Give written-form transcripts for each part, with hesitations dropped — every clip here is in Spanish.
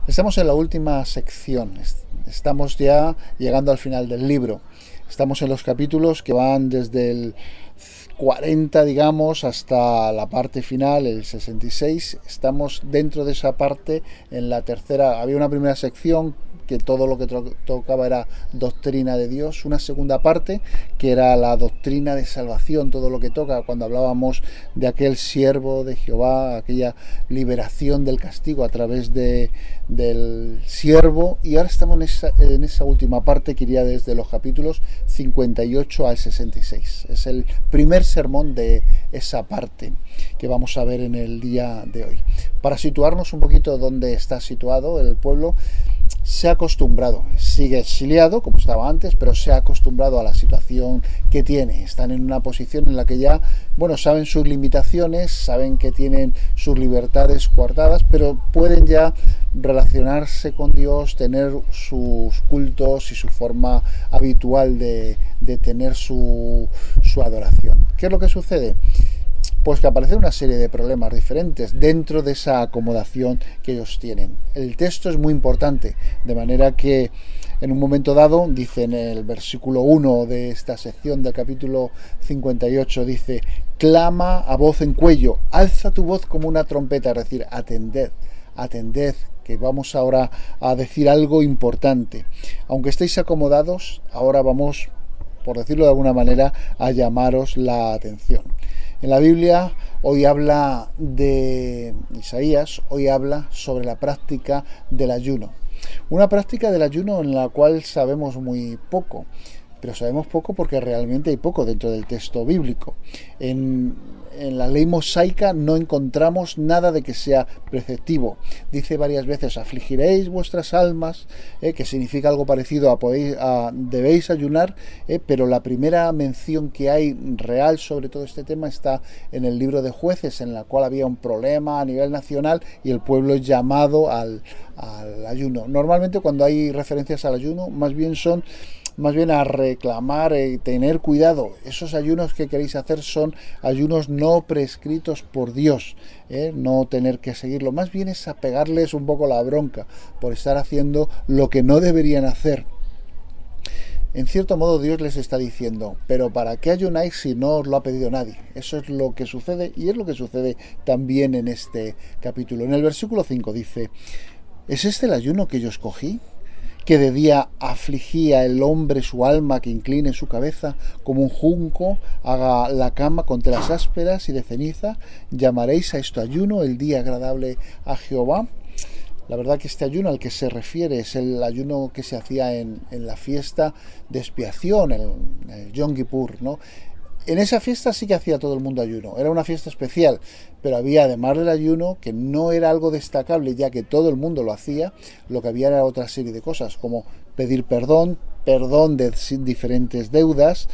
Estamos en la última sección, estamos ya llegando al final del libro. Estamos en los capítulos que van desde el 40, digamos, hasta la parte final, el 66. Estamos dentro de esa parte, en la tercera. Había una primera sección que todo lo que tocaba era doctrina de Dios, una segunda parte que era la doctrina de salvación, todo lo que toca, cuando hablábamos de aquel siervo de Jehová, aquella liberación del castigo a través del siervo, y ahora estamos en esa última parte que iría desde los capítulos 58 al 66. Es el primer sermón de esa parte que vamos a ver en el día de hoy. Para situarnos un poquito dónde está situado el pueblo, se ha acostumbrado, sigue exiliado como estaba antes, pero se ha acostumbrado a la situación que tiene. Están en una posición en la que ya, saben sus limitaciones, saben que tienen sus libertades coartadas, pero pueden ya relacionarse con Dios, tener sus cultos y su forma habitual de tener su adoración. ¿Qué es lo que sucede? Pues que aparece una serie de problemas diferentes dentro de esa acomodación que ellos tienen. El texto es muy importante, de manera que en un momento dado, dice en el versículo 1 de esta sección del capítulo 58, dice: clama a voz en cuello, alza tu voz como una trompeta, es decir, atended, que vamos ahora a decir algo importante. Aunque estéis acomodados, ahora vamos, por decirlo de alguna manera, a llamaros la atención. En la Biblia hoy habla de Isaías, hoy habla sobre la práctica del ayuno. Una práctica del ayuno en la cual sabemos muy poco, pero sabemos poco porque realmente hay poco dentro del texto bíblico. En la ley mosaica no encontramos nada de que sea preceptivo. Dice varias veces: afligiréis vuestras almas, que significa algo parecido a debéis ayunar, pero la primera mención que hay real sobre todo este tema está en el libro de Jueces, en la cual había un problema a nivel nacional y el pueblo es llamado al ayuno. Normalmente cuando hay referencias al ayuno, más bien a reclamar y tener cuidado. Esos ayunos que queréis hacer son ayunos no prescritos por Dios, no tener que seguirlo. Más bien es a pegarles un poco la bronca por estar haciendo lo que no deberían hacer. En cierto modo Dios les está diciendo: pero ¿para qué ayunáis si no os lo ha pedido nadie? Eso es lo que sucede, y es lo que sucede también en este capítulo. En el versículo 5 dice: ¿es este el ayuno que yo escogí? Que de día afligía el hombre su alma, que incline su cabeza como un junco, haga la cama con telas ásperas y de ceniza. ¿Llamaréis a esto ayuno, el día agradable a Jehová? La verdad que este ayuno al que se refiere es el ayuno que se hacía en la fiesta de expiación, el Yom Kippur, ¿no? En esa fiesta sí que hacía todo el mundo ayuno, era una fiesta especial, pero había, además del ayuno, que no era algo destacable ya que todo el mundo lo hacía, lo que había era otra serie de cosas, como pedir perdón de diferentes deudas,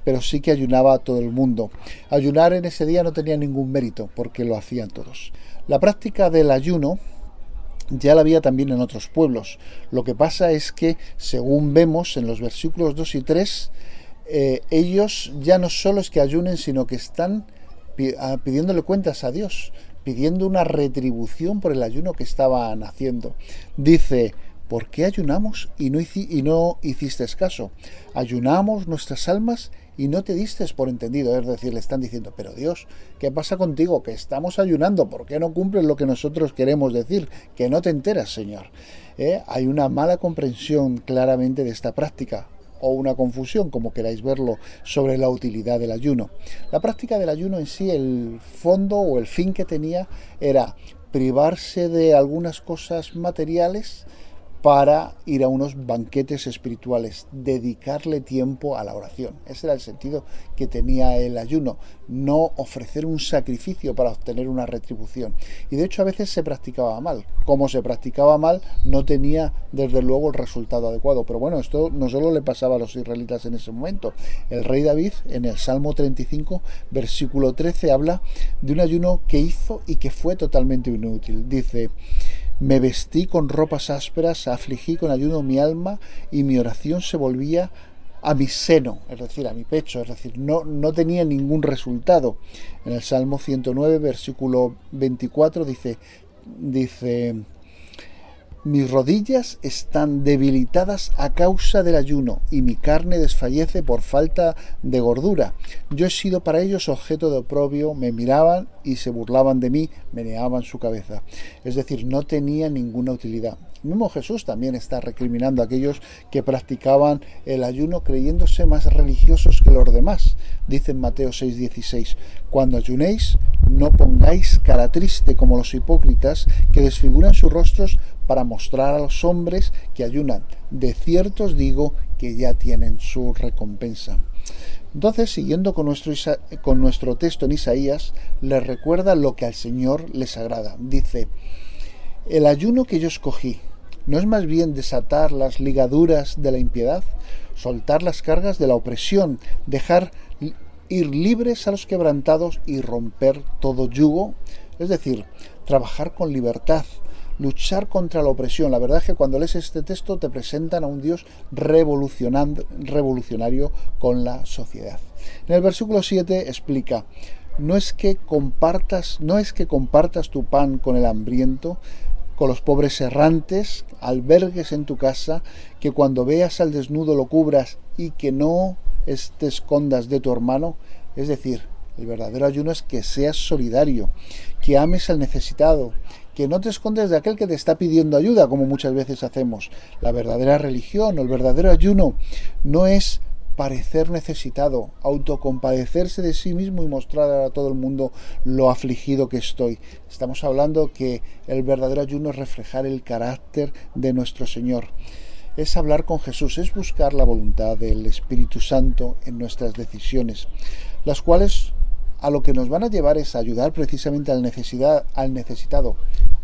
pero sí que ayunaba a todo el mundo. Ayunar en ese día no tenía ningún mérito, porque lo hacían todos. La práctica del ayuno ya la había también en otros pueblos. Lo que pasa es que, según vemos en los versículos 2 y 3, ellos ya no solo es que ayunen, sino que están pidiéndole cuentas a Dios, pidiendo una retribución por el ayuno que estaban haciendo. Dice: ¿por qué ayunamos y no hiciste caso? Ayunamos nuestras almas y no te diste por entendido. Es decir, le están diciendo: pero Dios, ¿qué pasa contigo? Que estamos ayunando, ¿por qué no cumples lo que nosotros queremos decir? Que no te enteras, Señor. Hay una mala comprensión claramente de esta práctica, o una confusión, como queráis verlo, sobre la utilidad del ayuno. La práctica del ayuno en sí, el fondo o el fin que tenía era privarse de algunas cosas materiales para ir a unos banquetes espirituales, dedicarle tiempo a la oración. Ese era el sentido que tenía el ayuno, no ofrecer un sacrificio para obtener una retribución. Y de hecho a veces se practicaba mal. Como se practicaba mal, no tenía desde luego el resultado adecuado. Pero bueno, esto no solo le pasaba a los israelitas en ese momento. El rey David, en el Salmo 35, versículo 13, habla de un ayuno que hizo y que fue totalmente inútil. Dice: me vestí con ropas ásperas, afligí con ayuno mi alma, y mi oración se volvía a mi seno, es decir, a mi pecho, es decir, no tenía ningún resultado. En el Salmo 109, versículo 24, dice Mis rodillas están debilitadas a causa del ayuno y mi carne desfallece por falta de gordura. Yo he sido para ellos objeto de oprobio, me miraban y se burlaban de mí, meneaban su cabeza. Es decir, no tenía ninguna utilidad. El mismo Jesús también está recriminando a aquellos que practicaban el ayuno creyéndose más religiosos que los demás. Dice en Mateo 6:16, cuando ayunéis, no pongáis cara triste como los hipócritas que desfiguran sus rostros para mostrar a los hombres que ayunan. De cierto os digo que ya tienen su recompensa. Entonces, siguiendo con nuestro texto en Isaías, les recuerda lo que al Señor les agrada. Dice, el ayuno que yo escogí, ¿no es más bien desatar las ligaduras de la impiedad, soltar las cargas de la opresión, dejar ir libres a los quebrantados y romper todo yugo? Es decir, trabajar con libertad, luchar contra la opresión. La verdad es que cuando lees este texto te presentan a un Dios revolucionario con la sociedad. En el versículo 7 explica, no es que compartas tu pan con el hambriento, con los pobres errantes, albergues en tu casa, que cuando veas al desnudo lo cubras y que no te escondas de tu hermano. Es decir, el verdadero ayuno es que seas solidario, que ames al necesitado, que no te escondes de aquel que te está pidiendo ayuda, como muchas veces hacemos. La verdadera religión o el verdadero ayuno no es parecer necesitado, autocompadecerse de sí mismo y mostrar a todo el mundo lo afligido que estoy. Estamos hablando que el verdadero ayuno es reflejar el carácter de nuestro Señor. Es hablar con Jesús, es buscar la voluntad del Espíritu Santo en nuestras decisiones, las cuales a lo que nos van a llevar es a ayudar precisamente al necesitado,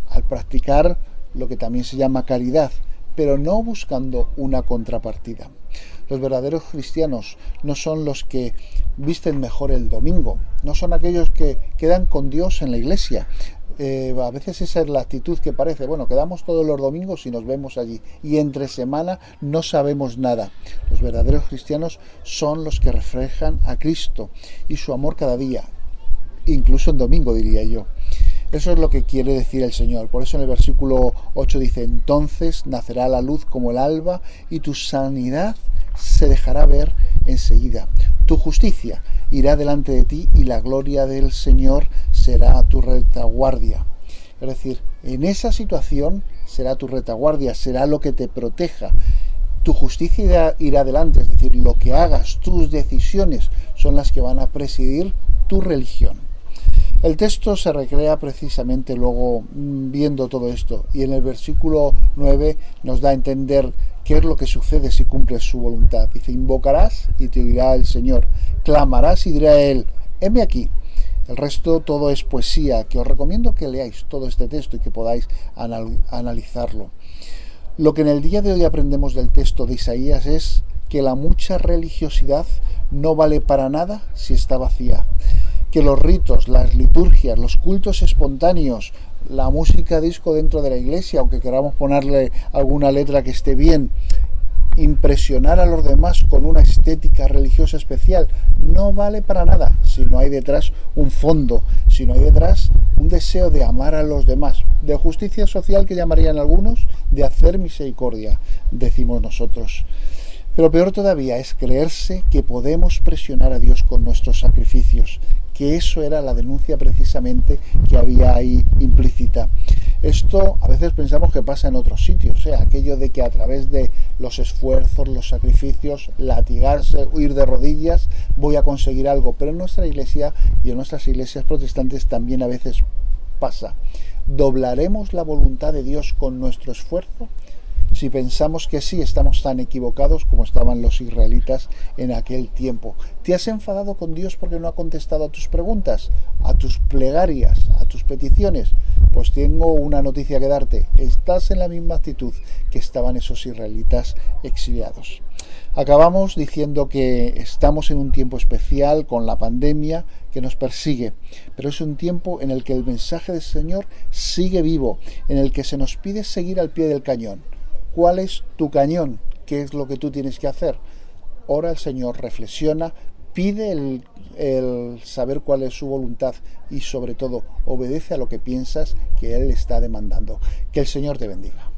al practicar lo que también se llama caridad, pero no buscando una contrapartida. Los verdaderos cristianos no son los que visten mejor el domingo, no son aquellos que quedan con Dios en la iglesia. A veces esa es la actitud que parece, bueno, quedamos todos los domingos y nos vemos allí, y entre semana no sabemos nada. Los verdaderos cristianos son los que reflejan a Cristo y su amor cada día, incluso en domingo, diría yo. Eso es lo que quiere decir el Señor. Por eso en el versículo 8 dice, entonces nacerá la luz como el alba y tu sanidad se dejará ver enseguida. Tu justicia irá delante de ti y la gloria del Señor será tu retaguardia. Es decir, en esa situación será tu retaguardia, será lo que te proteja. Tu justicia irá delante, es decir, lo que hagas, tus decisiones son las que van a presidir tu religión. El texto se recrea precisamente luego viendo todo esto y en el versículo 9 nos da a entender qué es lo que sucede si cumples su voluntad. Dice, invocarás y te oirá el Señor, clamarás y dirá a él, heme aquí. El resto todo es poesía, que os recomiendo que leáis todo este texto y que podáis analizarlo. Lo que en el día de hoy aprendemos del texto de Isaías es que la mucha religiosidad no vale para nada si está vacía. Que los ritos, las liturgias, los cultos espontáneos, la música disco dentro de la iglesia, aunque queramos ponerle alguna letra que esté bien, impresionar a los demás con una estética religiosa especial, no vale para nada si no hay detrás un fondo, si no hay detrás un deseo de amar a los demás, de justicia social que llamarían algunos, de hacer misericordia, decimos nosotros. Pero peor todavía es creerse que podemos presionar a Dios con nuestros sacrificios, que eso era la denuncia precisamente que había ahí implícita. Esto a veces pensamos que pasa en otros sitios, aquello de que a través de los esfuerzos, los sacrificios, latigarse, huir de rodillas, voy a conseguir algo. Pero en nuestra iglesia y en nuestras iglesias protestantes también a veces pasa. ¿Doblaremos la voluntad de Dios con nuestro esfuerzo? Si pensamos que sí, estamos tan equivocados como estaban los israelitas en aquel tiempo. ¿Te has enfadado con Dios porque no ha contestado a tus preguntas, a tus plegarias, a tus peticiones? Pues tengo una noticia que darte. Estás en la misma actitud que estaban esos israelitas exiliados. Acabamos diciendo que estamos en un tiempo especial con la pandemia que nos persigue, pero es un tiempo en el que el mensaje del Señor sigue vivo, en el que se nos pide seguir al pie del cañón. ¿Cuál es tu cañón? ¿Qué es lo que tú tienes que hacer? Ora al Señor, reflexiona, pide el saber cuál es su voluntad y sobre todo obedece a lo que piensas que Él está demandando. Que el Señor te bendiga.